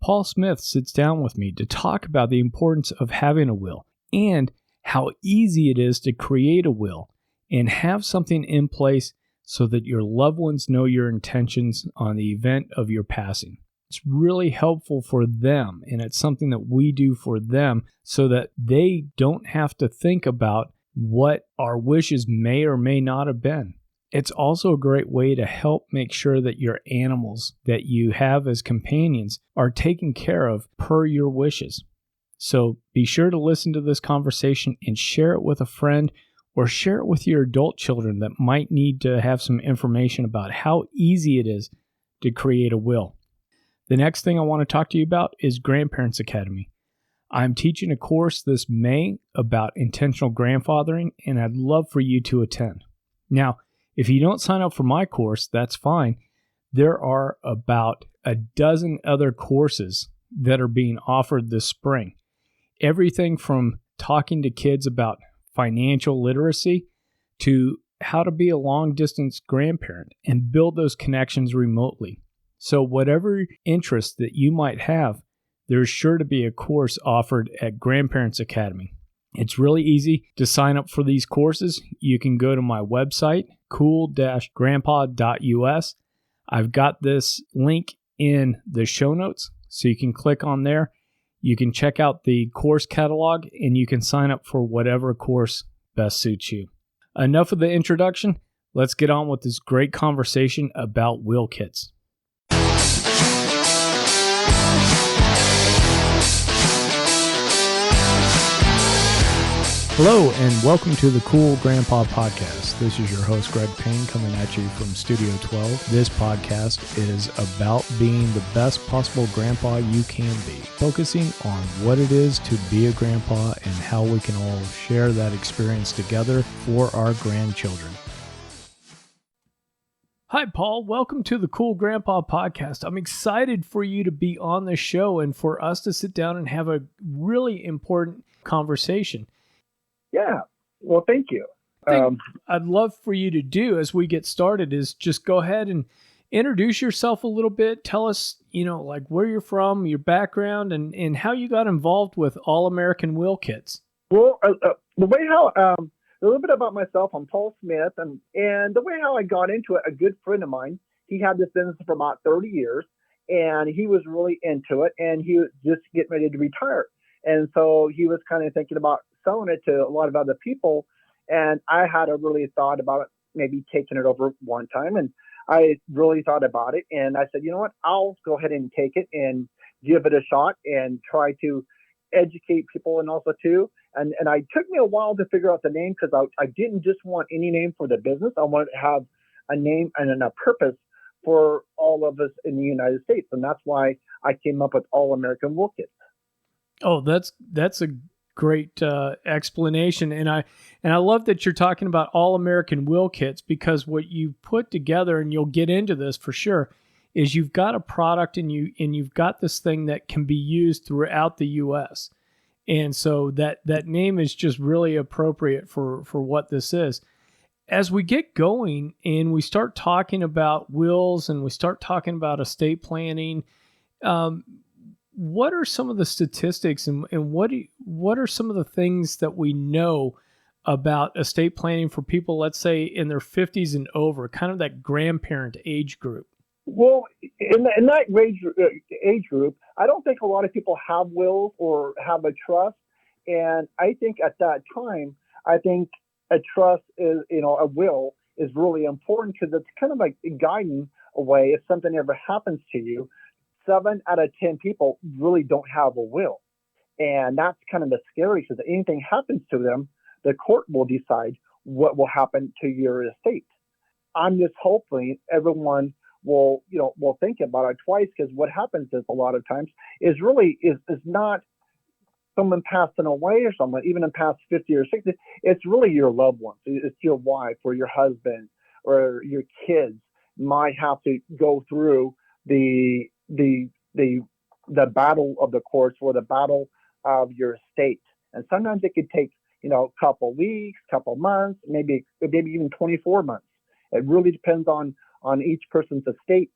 Paul Smith sits down with me to talk about the importance of having a will and how easy it is to create a will and have something in place so that your loved ones know your intentions on the event of your passing. It's really helpful for them, and it's something that we do for them so that they don't have to think about what our wishes may or may not have been. It's also a great way to help make sure that your animals that you have as companions are taken care of per your wishes. So be sure to listen to this conversation and share it with a friend or share it with your adult children that might need to have some information about how easy it is to create a will. The next thing I want to talk to you about is Grandparents Academy. I'm teaching a course this May about intentional grandfathering, and I'd love for you to attend. Now, if you don't sign up for my course, that's fine. There are about a dozen other courses that are being offered this spring. Everything from talking to kids about financial literacy to how to be a long-distance grandparent and build those connections remotely. So whatever interest that you might have, there's sure to be a course offered at Grandparents Academy. It's really easy to sign up for these courses. You can go to my website, cool-grandpa.us. I've got this link in the show notes, so you can click on there. You can check out the course catalog, and you can sign up for whatever course best suits you. Enough of the introduction. Let's get on with this great conversation about will kits. Hello, and welcome to the Cool Grandpa Podcast. This is your host, Greg Payne, coming at you from Studio 12. This podcast is about being the best possible grandpa you can be, focusing on what it is to be a grandpa and how we can all share that experience together for our grandchildren. Hi, Paul. Welcome to the Cool Grandpa Podcast. I'm excited for you to be on the show and for us to sit down and have a really important conversation. Yeah. Well, thank you. I'd love for you to do as we get started is just go ahead and introduce yourself a little bit. Tell us, like where you're from, your background, and how you got involved with All American Will Kits. Well, the way how a little bit about myself. I'm Paul Smith, and the way how I got into it. A good friend of mine, he had this business for about 30 years, and he was really into it, and he was just getting ready to retire, and so he was kind of thinking about selling it to a lot of other people. And I had a really thought about it, maybe taking it over one time. And I really thought about it. And I said, you know what, I'll go ahead and take it and give it a shot and try to educate people and also too. And it took me a while to figure out the name because I didn't just want any name for the business. I wanted to have a name and a purpose for all of us in the United States. And that's why I came up with All American Will Kits. Oh, that's a great explanation, and I love that you're talking about All American Will Kits, because what you put together, and you'll get into this for sure, is you've got a product and you've got this thing that can be used throughout the U.S. And so that name is just really appropriate for what this is. As we get going and we start talking about wills and we start talking about estate planning, what are some of the statistics and what are some of the things that we know about estate planning for people, let's say in their 50s and over, kind of that grandparent age group? Well, in that age group, I don't think a lot of people have wills or have a trust. And I think at that time, I think a trust is, a will is really important because it's kind of like guiding a way if something ever happens to you. 7 out of 10 people really don't have a will. And that's kind of the scary, because if anything happens to them, the court will decide what will happen to your estate. I'm just hoping everyone will think about it twice, because what happens is a lot of times is not someone passing away or someone, even in past 50 or 60, it's really your loved ones. It's your wife or your husband or your kids might have to go through the battle of the courts or the battle of your estate. And sometimes it could take, a couple weeks, couple months, maybe even 24 months. It really depends on each person's estate,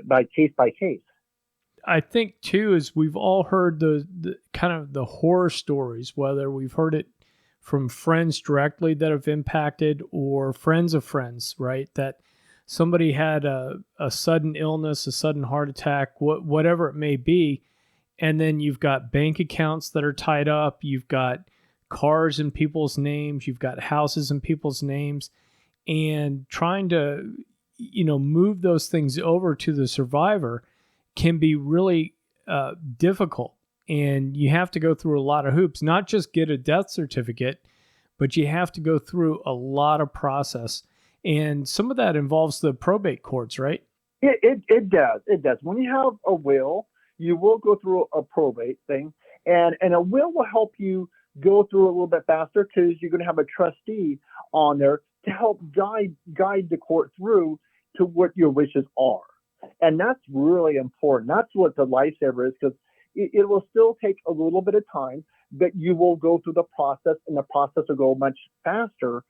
by case by case. I think too is we've all heard the kind of the horror stories, whether we've heard it from friends directly that have impacted or friends of friends, right? That somebody had a sudden illness, a sudden heart attack, whatever it may be. And then you've got bank accounts that are tied up. You've got cars in people's names. You've got houses in people's names. And trying to, move those things over to the survivor can be really difficult. And you have to go through a lot of hoops, not just get a death certificate, but you have to go through a lot of process. And some of that involves the probate courts, right? It does. It does. When you have a will, you will go through a probate thing, and a will help you go through a little bit faster because you're going to have a trustee on there to help guide the court through to what your wishes are. And that's really important. That's what the lifesaver is, because it will still take a little bit of time, but you will go through the process, and the process will go much faster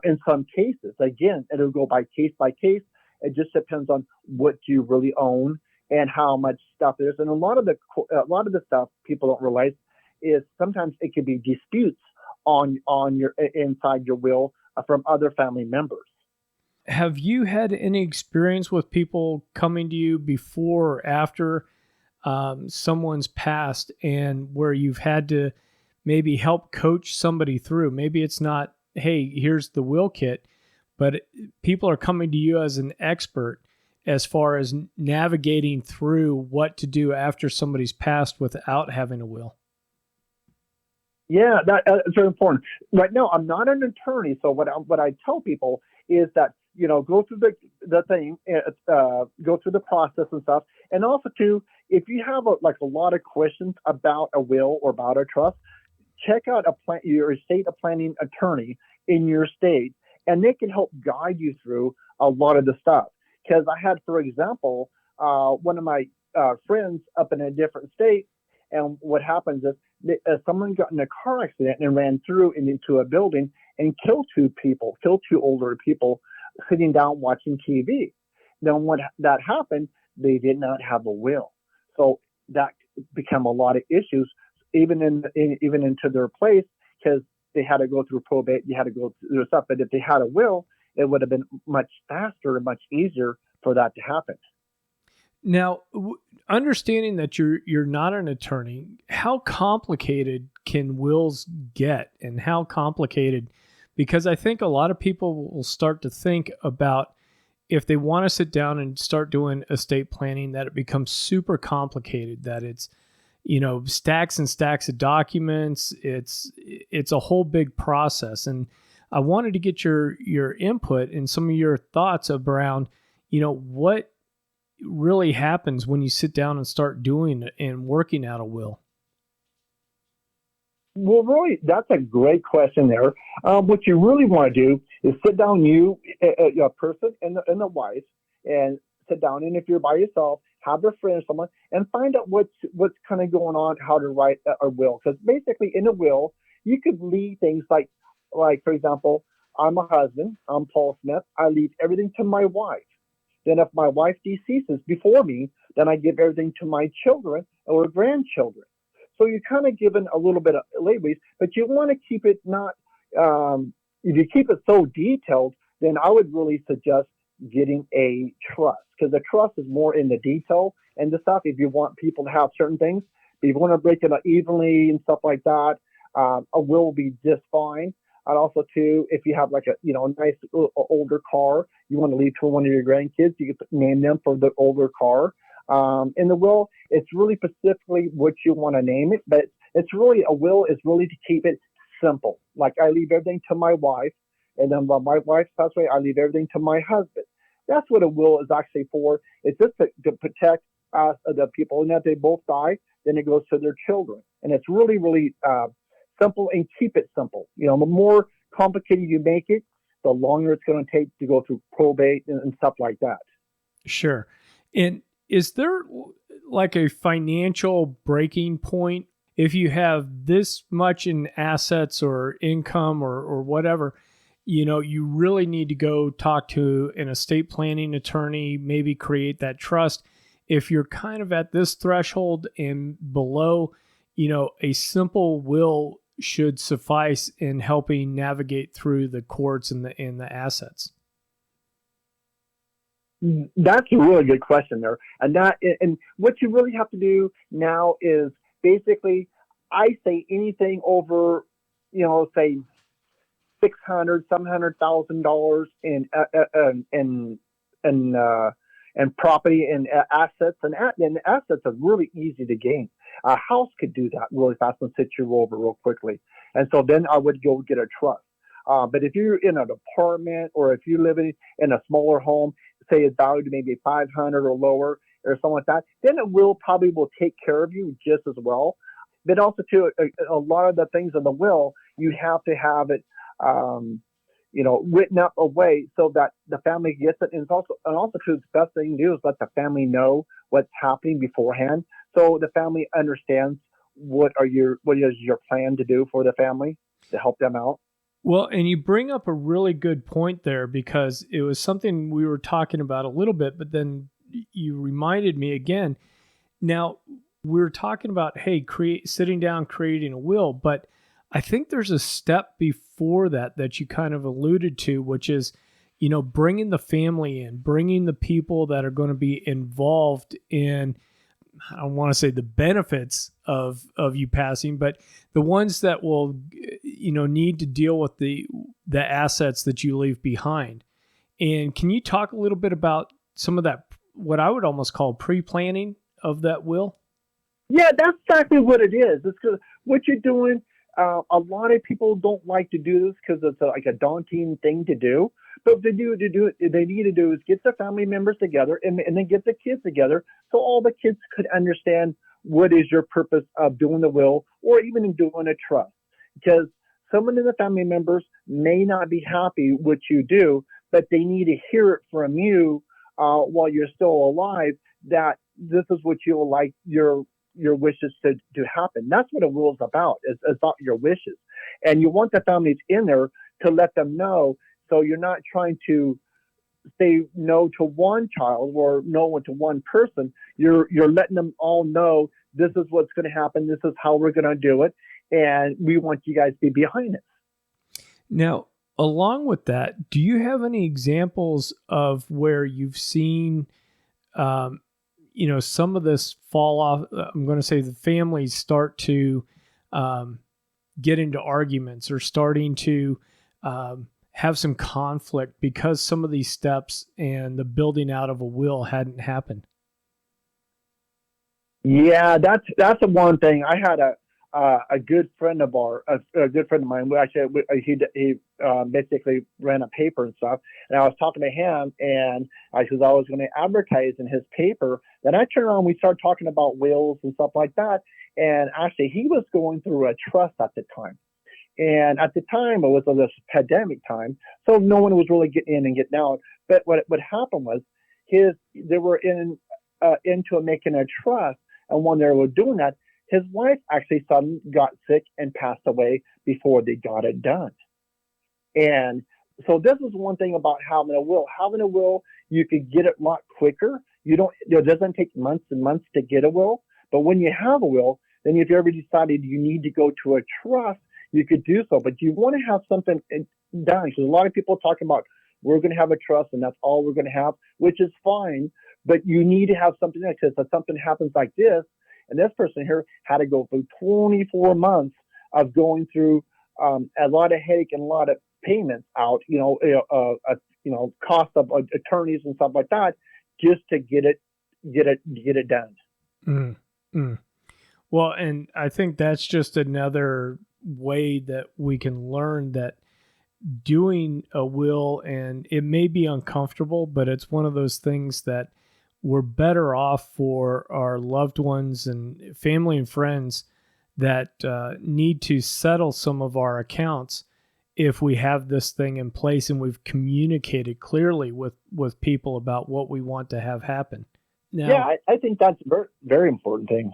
in some cases. Again, it'll go by case. It just depends on what you really own and how much stuff there is. And a lot of the stuff people don't realize is sometimes it can be disputes on your inside your will from other family members. Have you had any experience with people coming to you before or after someone's passed, and where you've had to maybe help coach somebody through? Maybe it's not, hey, here's the will kit, but people are coming to you as an expert as far as navigating through what to do after somebody's passed without having a will. Yeah, that's very important. Right now, I'm not an attorney, so what I tell people is that, go through the thing, go through the process and stuff, and also too, if you have a lot of questions about a will or about a trust, check out your estate planning attorney in your state, and they can help guide you through a lot of the stuff. Because I had, for example, one of my friends up in a different state, and what happens is someone got in a car accident and ran through into a building and killed two older people sitting down watching TV. Then when that happened, they did not have a will, so that became a lot of issues, even into their place, because they had to go through probate, you had to go through stuff. But if they had a will, it would have been much faster and much easier for that to happen. Now, understanding that you're not an attorney, how complicated can wills get, and how complicated? Because I think a lot of people will start to think about, if they want to sit down and start doing estate planning, that it becomes super complicated, that it's, stacks and stacks of documents. It's a whole big process. And I wanted to get your input and some of your thoughts around, what really happens when you sit down and start doing and working out a will. Well, really, that's a great question there. What you really want to do is sit down, a person and the wife, and sit down. And if you're by yourself, have a friend or someone, and find out what's kind of going on, how to write a will. Because basically, in a will, you could leave things like for example, I'm a husband, I'm Paul Smith, I leave everything to my wife. Then if my wife deceases before me, then I give everything to my children or grandchildren. So you're kind of given a little bit of leeway, but you want to keep it not, if you keep it so detailed, then I would really suggest getting a trust, because the trust is more in the detail and the stuff. If you want people to have certain things, if you want to break it up evenly and stuff like that, a will be just fine. And also too, if you have a nice older car you want to leave to one of your grandkids, you can name them for the older car. In the will, it's really specifically what you want to name it, but it's really, a will is really to keep it simple. Like, I leave everything to my wife, and then when my wife passes away, I leave everything to my husband. That's what a will is actually for. It's just to protect the people, and if they both die, then it goes to their children. And it's really, really simple, and keep it simple. The more complicated you make it, the longer it's going to take to go through probate and stuff like that. Sure. And is there like a financial breaking point? If you have this much in assets or income or whatever, you really need to go talk to an estate planning attorney, maybe create that trust. if you're kind of at this threshold and below, a simple will should suffice in helping navigate through the courts and the assets? That's a really good question there. And what you really have to do now is basically, I say anything over, say $600,000, $700,000 in property and assets, and assets are really easy to gain. A house could do that really fast and sit you over real quickly. And so then I would go get a trust. But if you're in an apartment, or if you're living in a smaller home, say it's valued maybe 500 or lower or something like that, then it probably will take care of you just as well. But also too, a lot of the things in the will, you have to have it, written up a way so that the family gets it. And also too, the best thing to do is let the family know what's happening beforehand, so the family understands what is your plan to do for the family to help them out. Well, and you bring up a really good point there, because it was something we were talking about a little bit, but then you reminded me again. Now, we were talking about, hey, sitting down, creating a will, but I think there's a step before that you kind of alluded to, which is, bringing the family in, bringing the people that are going to be involved in, I don't want to say the benefits of you passing, but the ones that will, need to deal with the assets that you leave behind. And can you talk a little bit about some of that, what I would almost call pre-planning of that will? Yeah, that's exactly what it is. It's because what you're doing, a lot of people don't like to do this because it's like a daunting thing to do. But what they need to do is get the family members together and then get the kids together, so all the kids could understand what is your purpose of doing the will, or even in doing a trust. Because someone in the family members may not be happy what you do, but they need to hear it from you while you're still alive, that this is what you would like your wishes to happen. That's what a will is about. It's about your wishes. And you want the families in there to let them know, so you're not trying to say no to one child or no to one person. You're letting them all know, this is what's going to happen, this is how we're going to do it, and we want you guys to be behind it. Now, along with that, do you have any examples of where you've seen some of this fall off? I'm going to say the families start to get into arguments, or starting to have some conflict because some of these steps and the building out of a will hadn't happened. Yeah, that's the one thing. I had a good friend of mine. He basically ran a paper and stuff, and I was talking to him, and I was going to advertise in his paper. Then I turned around, we started talking about wills and stuff like that, and actually he was going through a trust at the time. And at the time, it was this pandemic time, so no one was really getting in and getting out. But what happened was, they were into making a trust, and when they were doing that, his wife actually suddenly got sick and passed away before they got it done. And so this is one thing about having a will. Having a will, you could get it a lot quicker. It doesn't take months and months to get a will. But when you have a will, then if you ever decided you need to go to a trust, you could do so. But you want to have something done, because a lot of people talk about, we're going to have a trust and that's all we're going to have, which is fine. But you need to have something there, because if something happens like this, and this person here had to go through 24 months of going through a lot of headache and a lot of payments out, cost of attorneys and stuff like that, just to get it done. Mm-hmm. Well, and I think that's just another way that we can learn that doing a will, and it may be uncomfortable, but it's one of those things that we're better off for our loved ones and family and friends that need to settle some of our accounts if we have this thing in place and we've communicated clearly with people about what we want to have happen. Now, yeah, I think that's a very, very important thing.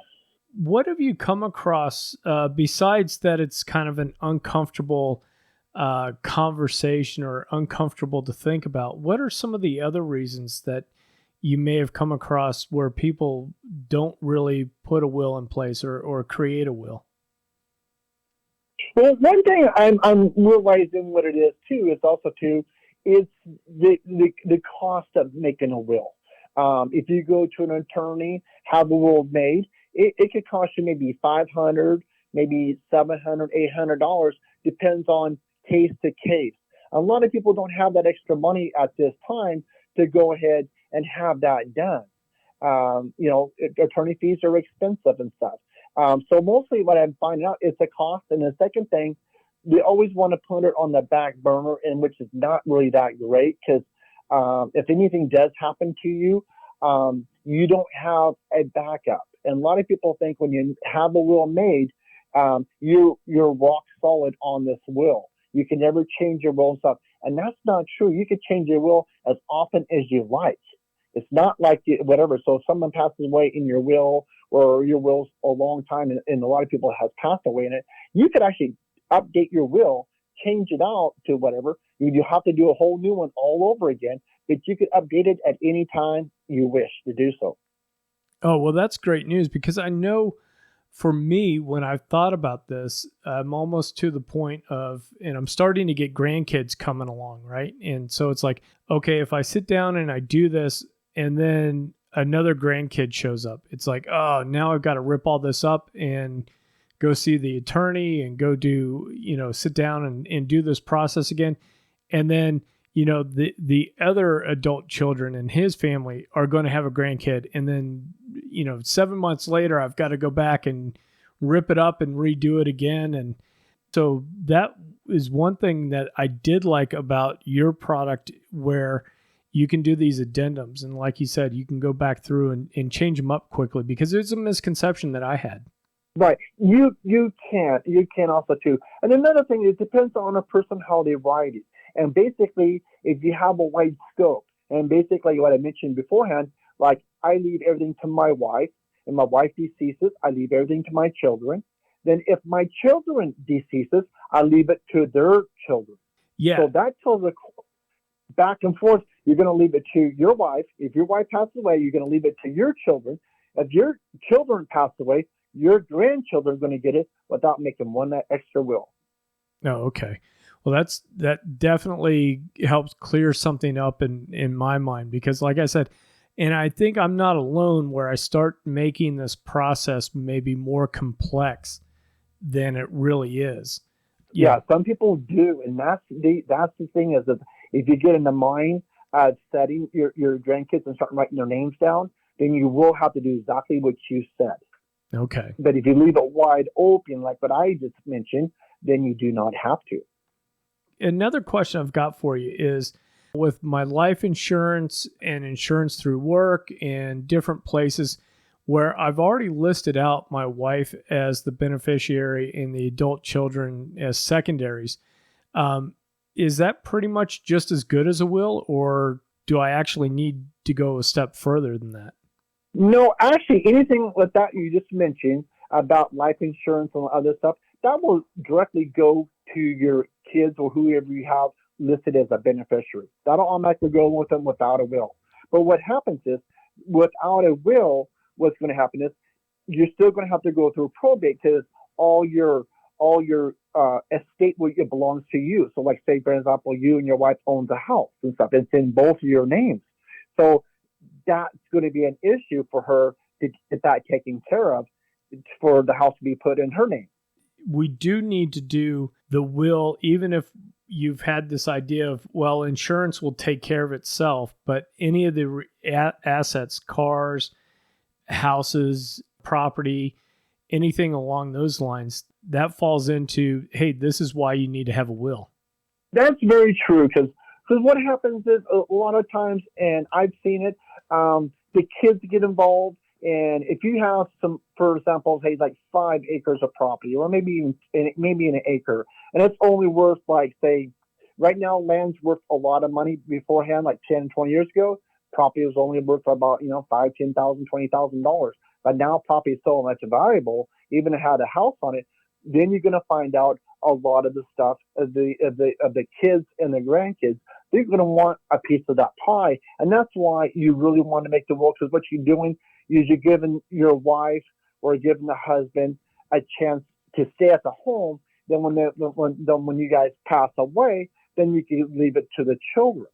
What have you come across, besides that it's kind of an uncomfortable conversation or uncomfortable to think about? What are some of the other reasons that you may have come across where people don't really put a will in place or create a will? Well, one thing I'm realizing what it is too is also too it's the cost of making a will. If you go to an attorney, have a will made, it could cost you maybe 500, maybe 700, $800, depends on case to case. A lot of people don't have that extra money at this time to go ahead and have that done. Attorney fees are expensive and stuff. So mostly what I'm finding out is the cost. And the second thing, they always want to put it on the back burner, and which is not really that great because if anything does happen to you, you don't have a backup. And a lot of people think when you have a will made, you're rock solid on this will. You can never change your will and stuff. And that's not true. You can change your will as often as you like. It's not like whatever. So if someone passes away in your will or your will's a long time and a lot of people have passed away in it, you could actually update your will, change it out to whatever. You have to do a whole new one all over again, but you could update it at any time you wish to do so. Oh, well, that's great news because I know for me, when I've thought about this, I'm almost to the point of, and I'm starting to get grandkids coming along, right? And so it's like, okay, if I sit down and I do this and then another grandkid shows up, it's like, oh, now I've got to rip all this up and go see the attorney and go do, sit down and do this process again. And then, the other adult children in his family are going to have a grandkid. And then, 7 months later, I've got to go back and rip it up and redo it again. And so that is one thing that I did like about your product, where you can do these addendums. And like you said, you can go back through and change them up quickly, because there's a misconception that I had. Right. You can also too. And another thing, it depends on a person how they write it. And basically, if you have a wide scope, and basically what I mentioned beforehand, like I leave everything to my wife, and my wife deceases, I leave everything to my children. Then if my children deceases, I leave it to their children. Yeah. So that tells a back and forth. You're going to leave it to your wife. If your wife passes away, you're going to leave it to your children. If your children pass away, your grandchildren are going to get it without making one extra will. Oh, okay. Well, that definitely helps clear something up in my mind, because like I said, and I think I'm not alone where I start making this process maybe more complex than it really is. Yeah, some people do. And that's the thing is that if you get in the mind of setting your grandkids and start writing their names down, then you will have to do exactly what you said. Okay. But if you leave it wide open, like what I just mentioned, then you do not have to. Another question I've got for you is, with my life insurance and insurance through work and different places where I've already listed out my wife as the beneficiary and the adult children as secondaries, is that pretty much just as good as a will, or do I actually need to go a step further than that? No, actually, anything like that you just mentioned about life insurance and other stuff, that will directly go to your kids or whoever you have listed as a beneficiary. That'll automatically go with them without a will. But what happens is, without a will, what's going to happen is you're still going to have to go through probate, because all your estate it belongs to you. So, like, say for example, you and your wife owns a house and stuff. It's in both of your names. So that's going to be an issue for her to get that taken care of, for the house to be put in her name. We do need to do the will, even if you've had this idea of, well, insurance will take care of itself, but any of the assets, cars, houses, property, anything along those lines, that falls into, hey, this is why you need to have a will. That's very true, because what happens is a lot of times, and I've seen it, the kids get involved. And if you have some, for example, say like 5 acres of property, or maybe an acre, and it's only worth, like, say, right now land's worth a lot of money. Beforehand, like 10, 20 years ago, property was only worth about $5,000, $10,000, $20,000. But now property is so much valuable, even if it had a house on it. Then you're going to find out a lot of the stuff of the kids and the grandkids they're going to want a piece of that pie. And that's why you really want to make the will, because what you're doing is you're giving your wife or giving the husband a chance to stay at the home. Then when you guys pass away, then you can leave it to the children.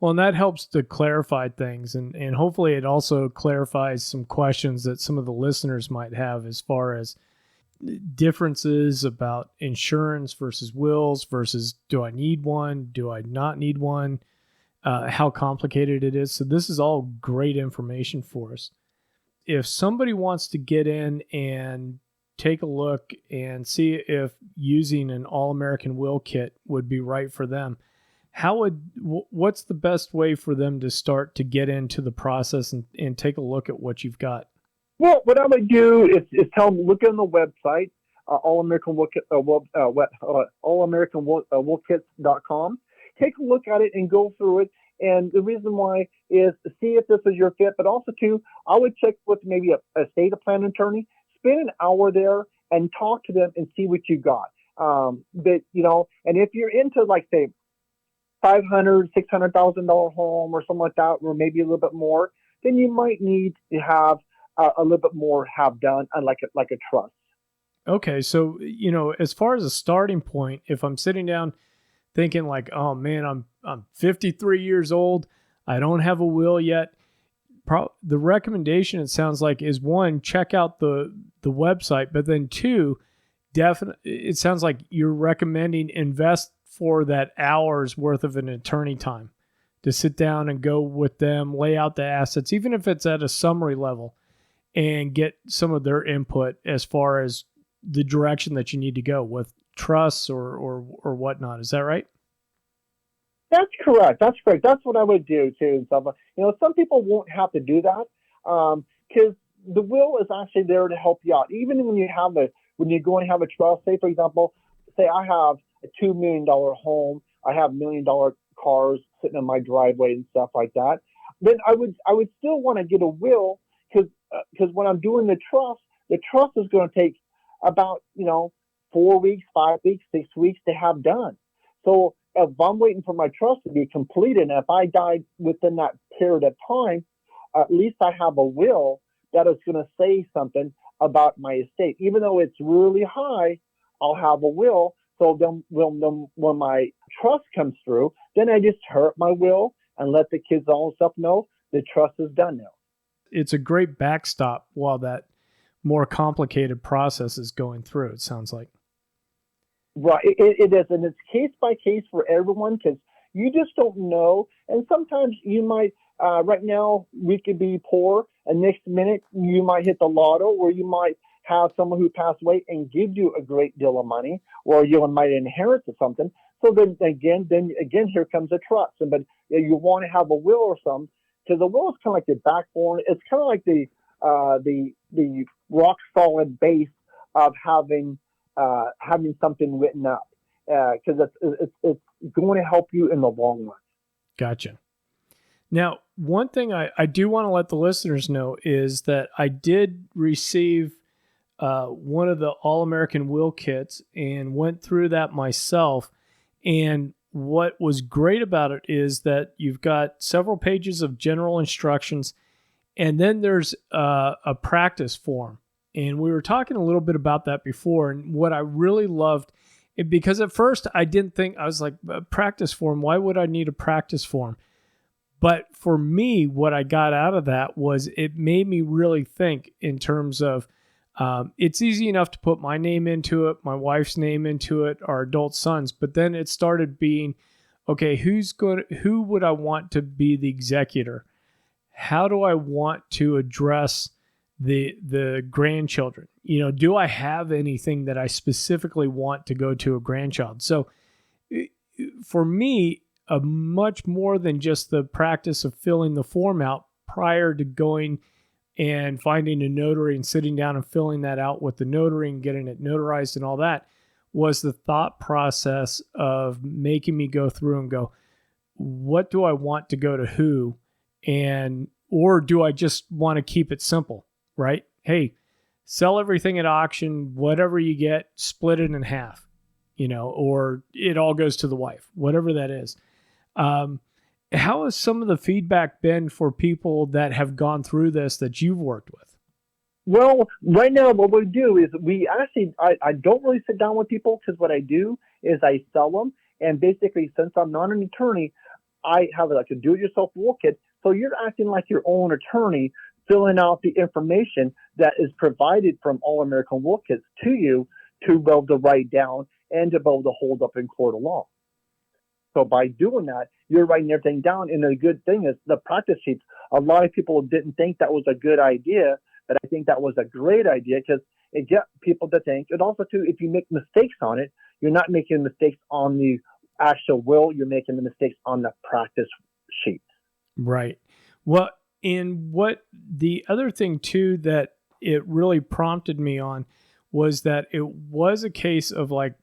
Well, and that helps to clarify things. And hopefully it also clarifies some questions that some of the listeners might have as far as differences about insurance versus wills versus do I need one? Do I not need one? How complicated it is. So this is all great information for us. If somebody wants to get in and take a look and see if using an All-American Will Kit would be right for them, what's the best way for them to start to get into the process and take a look at what you've got? Well, what I would do is tell them, look on the website, allamericanwoolkits.com. Take a look at it and go through it. And the reason why is to see if this is your fit, but also too, I would check with maybe a estate plan attorney, spend an hour there and talk to them and see what you got. And if you're into like say $500,000, $600,000 home or something like that, or maybe a little bit more, then you might need to have a little bit more have done, like a trust. Okay, so as far as a starting point, if I'm sitting down thinking like, oh man, I'm 53 years old, I don't have a will yet. The recommendation, it sounds like, is one, check out the website, but then two, it sounds like you're recommending invest for that hour's worth of an attorney time to sit down and go with them, lay out the assets, even if it's at a summary level, and get some of their input as far as the direction that you need to go with trusts or whatnot. Is that right? That's correct. That's correct. That's what I would do too. So, some people won't have to do that because the will is actually there to help you out. Even when you go and have a trust, say for example, say I have a $2 million home, I have $1 million cars sitting in my driveway and stuff like that. Then I would still want to get a will because when I'm doing the trust is going to take about 4 weeks, 5 weeks, 6 weeks to have done. So if I'm waiting for my trust to be completed, and if I died within that period of time, at least I have a will that is going to say something about my estate. Even though it's really high, I'll have a will. So then when my trust comes through, then I just hurt my will and let the kids all stuff know the trust is done now. It's a great backstop while that more complicated process is going through, it sounds like. Right, it is, and it's case by case for everyone because you just don't know. And sometimes you might, right now we could be poor, and next minute you might hit the lotto, or you might have someone who passed away and give you a great deal of money, or you might inherit something. So then again, here comes a trust. But you want to have a will or something, because the will is kind of like the backbone. It's kind of like the rock solid base of having something written up, because it's going to help you in the long run. Gotcha. Now, one thing I do want to let the listeners know is that I did receive one of the All-American Will Kits and went through that myself. And what was great about it is that you've got several pages of general instructions, and then there's a practice form. And we were talking a little bit about that before. And what I really loved, because at first I didn't think, I was like, a practice form, why would I need a practice form? But for me, what I got out of that was it made me really think in terms of, it's easy enough to put my name into it, my wife's name into it, our adult sons. But then it started being, okay, who would I want to be the executor? How do I want to address the grandchildren? Do I have anything that I specifically want to go to a grandchild? So for me, a much more than just the practice of filling the form out prior to going and finding a notary and sitting down and filling that out with the notary and getting it notarized and all that, was the thought process of making me go through and go, what do I want to go to who? Or do I just want to keep it simple, right? Hey, sell everything at auction, whatever you get, split it in half, or it all goes to the wife, whatever that is. Um, how has some of the feedback been for people that have gone through this that you've worked with? Well, right now, what we do is I don't really sit down with people because what I do is I sell them. And basically, since I'm not an attorney, I have like a do it yourself will kit. So you're acting like your own attorney, filling out the information that is provided from All American Will Kits to you to be able to write down and to be able to hold up in court of law. So by doing that, you're writing everything down. And the good thing is the practice sheets. A lot of people didn't think that was a good idea, but I think that was a great idea because it gets people to think. And also, too, if you make mistakes on it, you're not making mistakes on the actual will. You're making the mistakes on the practice sheet. Right. Well, and what the other thing too that it really prompted me on was that it was a case of like,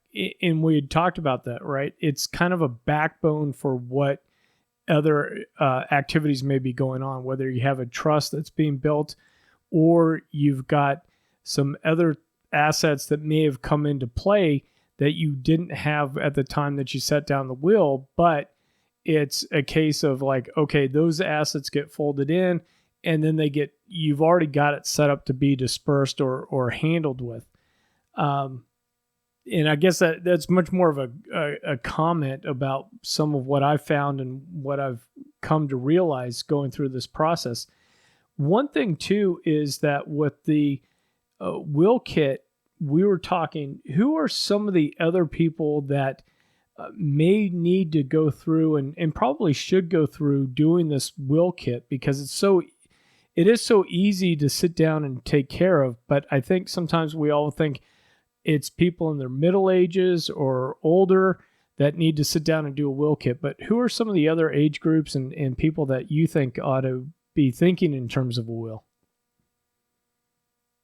and we had talked about that, right? It's kind of a backbone for what other activities may be going on, whether you have a trust that's being built or you've got some other assets that may have come into play that you didn't have at the time that you set down the will, but it's a case of like, okay, those assets get folded in and then you've already got it set up to be dispersed or handled with. And I guess that's much more of a comment about some of what I've found and what I've come to realize going through this process. One thing too is that with the will kit, we were talking, who are some of the other people that may need to go through and probably should go through doing this will kit, because it is so easy to sit down and take care of. But I think sometimes we all think it's people in their middle ages or older that need to sit down and do a will kit. But who are some of the other age groups and people that you think ought to be thinking in terms of a will?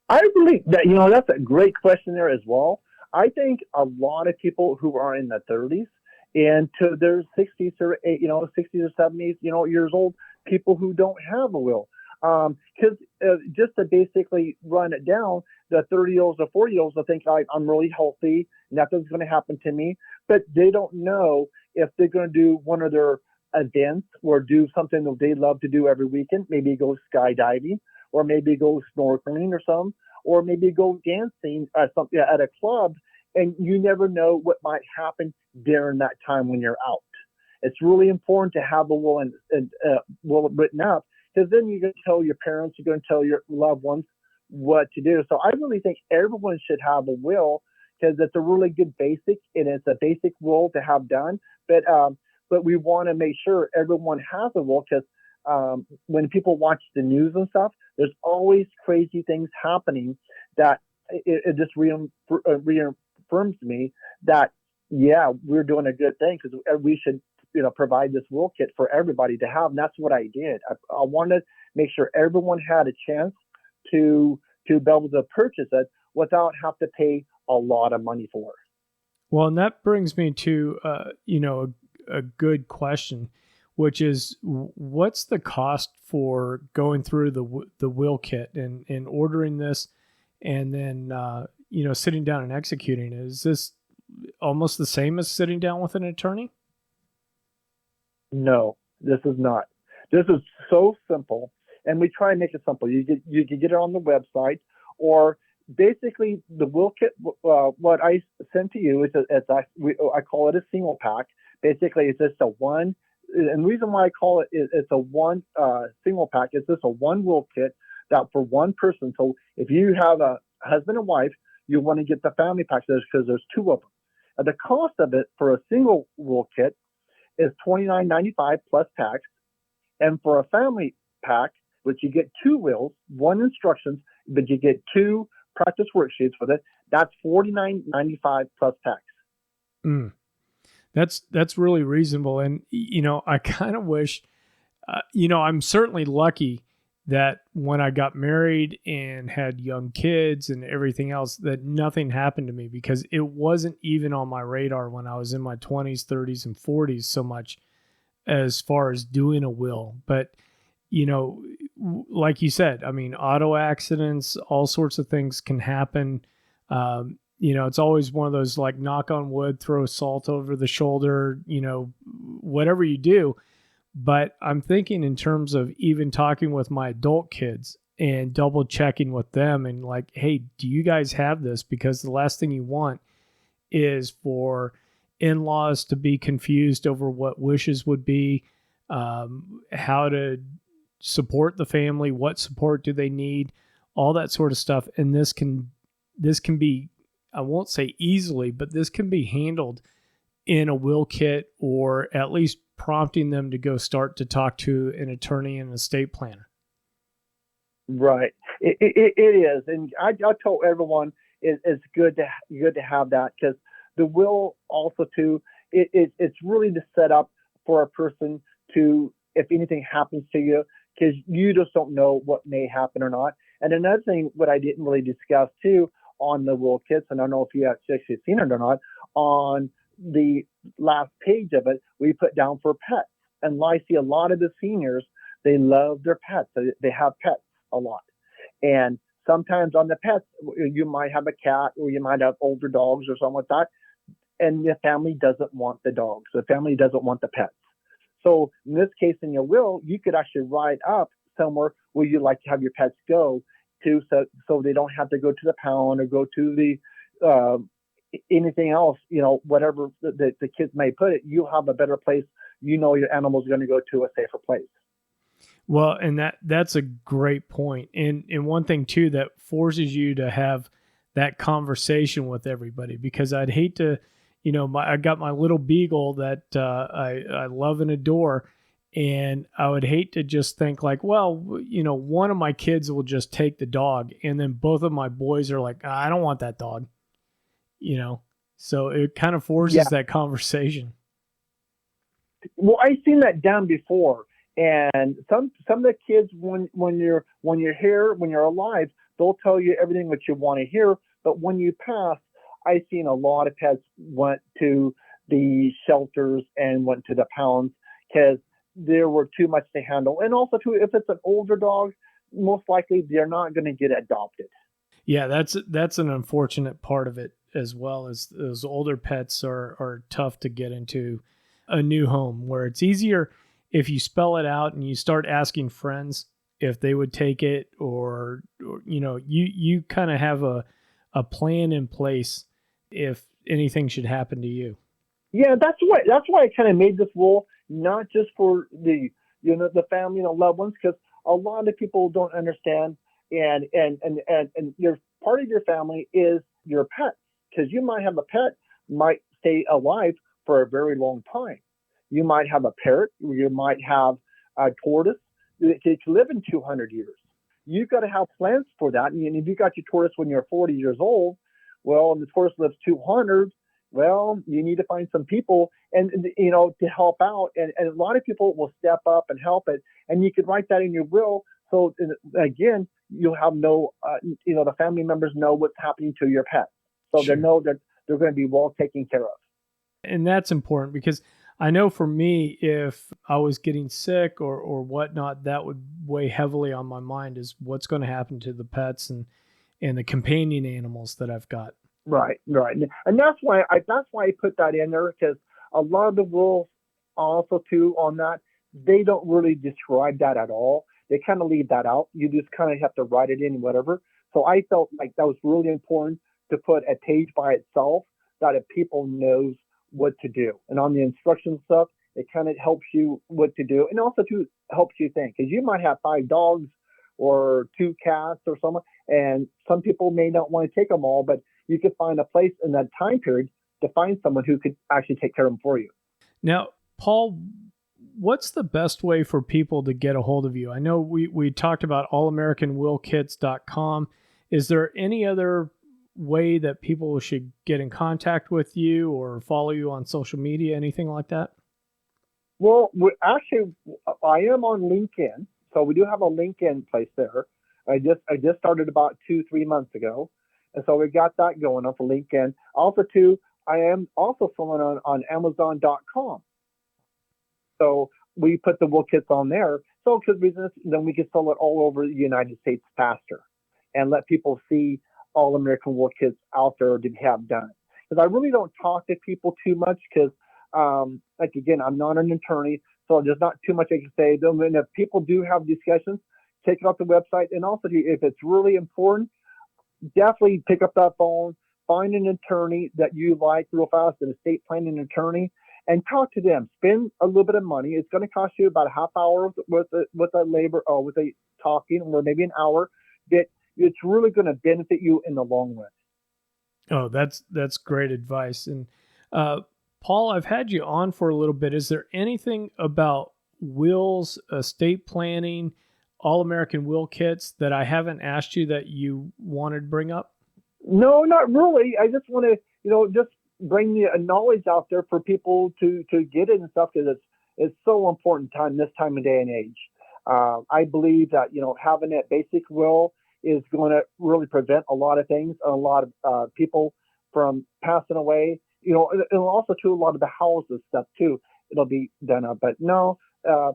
I believe that, that's a great question there as well. I think a lot of people who are in the 30s and to their 60s or 60s or 70s, years old, people who don't have a will. Because just to basically run it down, the 30-year-olds or 40-year-olds will think I'm really healthy, nothing's going to happen to me, but they don't know if they're going to do one of their events or do something that they love to do every weekend, maybe go skydiving or maybe go snorkeling or something, or maybe go dancing at a club, and you never know what might happen during that time when you're out. It's really important to have a will and will written up, because then you're going to tell your parents, you're going to tell your loved ones what to do. So I really think everyone should have a will, because it's a really good basic, and it's a basic will to have done. But we want to make sure everyone has a will, because when people watch the news and stuff, there's always crazy things happening that it just reaffirms me that, yeah, we're doing a good thing, because we should provide this will kit for everybody to have. And that's what I did. I wanted to make sure everyone had a chance to be able to purchase it without have to pay a lot of money for it. Well, and that brings me to a good question, which is, what's the cost for going through the will kit and ordering this and then sitting down and executing it? Is this almost the same as sitting down with an attorney? No, this is not. This is so simple, and we try and make it simple. You can get it on the website, or basically the will kit. What I sent to you is I call it a single pack. Basically, it's just a one. And the reason why I call it's a one single pack is just a one will kit that for one person. So if you have a husband and wife, you want to get the family pack because there's two of them. And the cost of it for a single will kit is $29.95 plus tax, and for a family pack, which you get two wills, one instructions, but you get two practice worksheets with it, that's $49.95 plus tax. Mm. That's really reasonable. And, I kind of wish, I'm certainly lucky that when I got married and had young kids and everything else, that nothing happened to me, because it wasn't even on my radar when I was in my 20s, 30s, and 40s so much as far as doing a will. But, like you said, I mean, auto accidents, all sorts of things can happen. it's always one of those like knock on wood, throw salt over the shoulder, whatever you do. But I'm thinking in terms of even talking with my adult kids and double checking with them and like, hey, do you guys have this? Because the last thing you want is for in-laws to be confused over what wishes would be, how to support the family, what support do they need, all that sort of stuff. And this can be, I won't say easily, but this can be handled in a will kit, or at least prompting them to go start to talk to an attorney and estate planner. Right. It is, and I tell everyone it's good to have that, because the will also too, it's really to set up for a person to, if anything happens to you, because you just don't know what may happen or not. And another thing, what I didn't really discuss too on the will kits, and I don't know if you actually seen it or not, on the last page of it, we put down for pets. And I see a lot of the seniors, they love their pets. They have pets a lot. And sometimes on the pets, you might have a cat, or you might have older dogs or something like that. And the family doesn't want the dogs. The family doesn't want the pets. So in this case, in your will, you could actually write up somewhere where you'd like to have your pets go to, so they don't have to go to the pound or go to the anything else, whatever the kids may put it. You have a better place. Your animal's going to go to a safer place. Well, and that's a great point. And one thing too that forces you to have that conversation with everybody, because I'd hate to, I got my little beagle that I love and adore, and I would hate to just think like, well, one of my kids will just take the dog, and then both of my boys are like, I don't want that dog, So it kind of forces that conversation. Well, I've seen that done before. And some of the kids, when you're here, when you're alive, they'll tell you everything that you want to hear. But when you pass, I've seen a lot of pets went to the shelters and went to the pounds because there were too much to handle. And also, too, if it's an older dog, most likely they're not going to get adopted. Yeah, that's an unfortunate part of it, as well as those older pets are tough to get into a new home, where it's easier if you spell it out and you start asking friends if they would take it, or you kind of have a plan in place if anything should happen to you. Yeah, that's why I kind of made this rule, not just for the family and the loved ones, because a lot of people don't understand, and your part of your family is your pet, because you might have a pet might stay alive for a very long time. You might have a parrot, or you might have a tortoise that could live in 200 years. You've got to have plans for that. And if you got your tortoise when you're 40 years old, well, and the tortoise lives 200, well, you need to find some people and to help out. And a lot of people will step up and help it. And you could write that in your will. So again, you'll have the family members know what's happening to your pet. So Sure. they know that they're going to be well taken care of. And that's important, because I know for me, if I was getting sick or whatnot, that would weigh heavily on my mind, is what's going to happen to the pets and the companion animals that I've got. Right, and that's why I put that in there, because a lot of the rules also too on that, they don't really describe that at all. They kind of leave that out. You just kind of have to write it in, whatever. So I felt like that was really important to put a page by itself, that if people knows what to do, and on the instruction stuff, it kind of helps you what to do, and also to helps you think, because you might have 5 dogs or 2 cats or something, and some people may not want to take them all, but you could find a place in that time period to find someone who could actually take care of them for you. Now, Paul, what's the best way for people to get a hold of you? I know we talked about allamericanwillkits.com. Is there any other way that people should get in contact with you or follow you on social media, anything like that? Well, I am on LinkedIn, so we do have a LinkedIn place there. I just started about 2-3 months ago, and so we got that going on for LinkedIn. Also, too, I am also selling on Amazon.com. So we put the wool kits on there, so because then we can sell it all over the United States faster, and let people see All American Will Kits out there to have done. Because I really don't talk to people too much because, like, again, I'm not an attorney, so there's not too much I can say. And if people do have discussions, take it off the website. And also, if it's really important, definitely pick up that phone, find an attorney that you like real fast, an estate planning attorney, and talk to them. Spend a little bit of money. It's going to cost you about a half hour with a labor, or with a talking, or maybe an hour. That it's really going to benefit you in the long run. Oh, that's great advice. And Paul, I've had you on for a little bit. Is there anything about wills, estate planning, All American Will Kits that I haven't asked you that you wanted to bring up? No, not really. I just want to, just bring the knowledge out there for people to get it and stuff, because it's so important this time of day and age. I believe that, having that basic will is going to really prevent a lot of things, a lot of people from passing away, and also to a lot of the houses stuff too. It'll be done up. But no,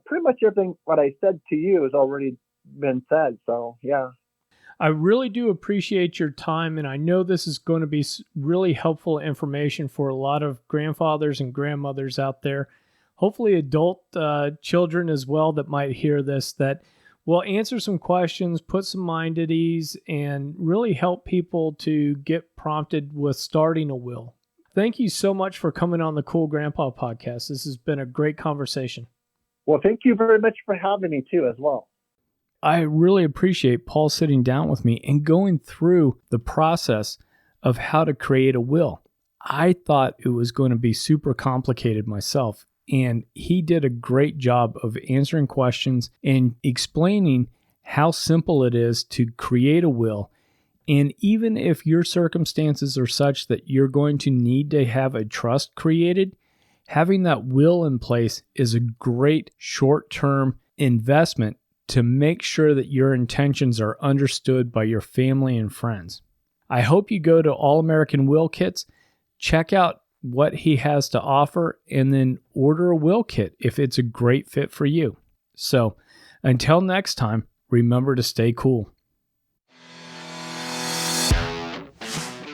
pretty much everything what I said to you has already been said. So, yeah. I really do appreciate your time, and I know this is going to be really helpful information for a lot of grandfathers and grandmothers out there, hopefully adult children as well that might hear this, that will answer some questions, put some mind at ease, and really help people to get prompted with starting a will. Thank you so much for coming on the Cool Grandpa podcast. This has been a great conversation. Well, thank you very much for having me too as well. I really appreciate Paul sitting down with me and going through the process of how to create a will. I thought it was going to be super complicated myself, and he did a great job of answering questions and explaining how simple it is to create a will. And even if your circumstances are such that you're going to need to have a trust created, having that will in place is a great short-term investment to make sure that your intentions are understood by your family and friends. I hope you go to All American Will Kits, check out what he has to offer, and then order a will kit if it's a great fit for you. So until next time, remember to stay cool.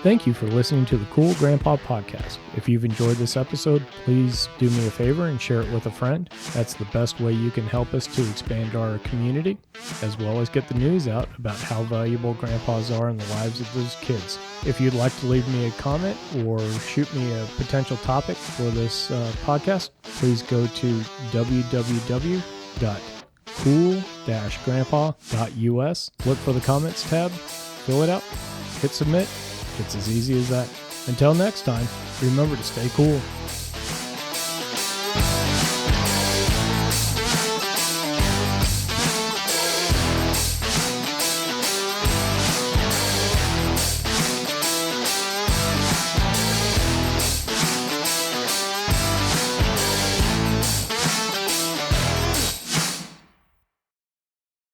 Thank you for listening to the Cool Grandpa Podcast. If you've enjoyed this episode, please do me a favor and share it with a friend. That's the best way you can help us to expand our community, as well as get the news out about how valuable grandpas are in the lives of those kids. If you'd like to leave me a comment or shoot me a potential topic for this podcast, please go to www.cool-grandpa.us. Look for the comments tab, fill it out, hit submit. It's as easy as that. Until next time, remember to stay cool.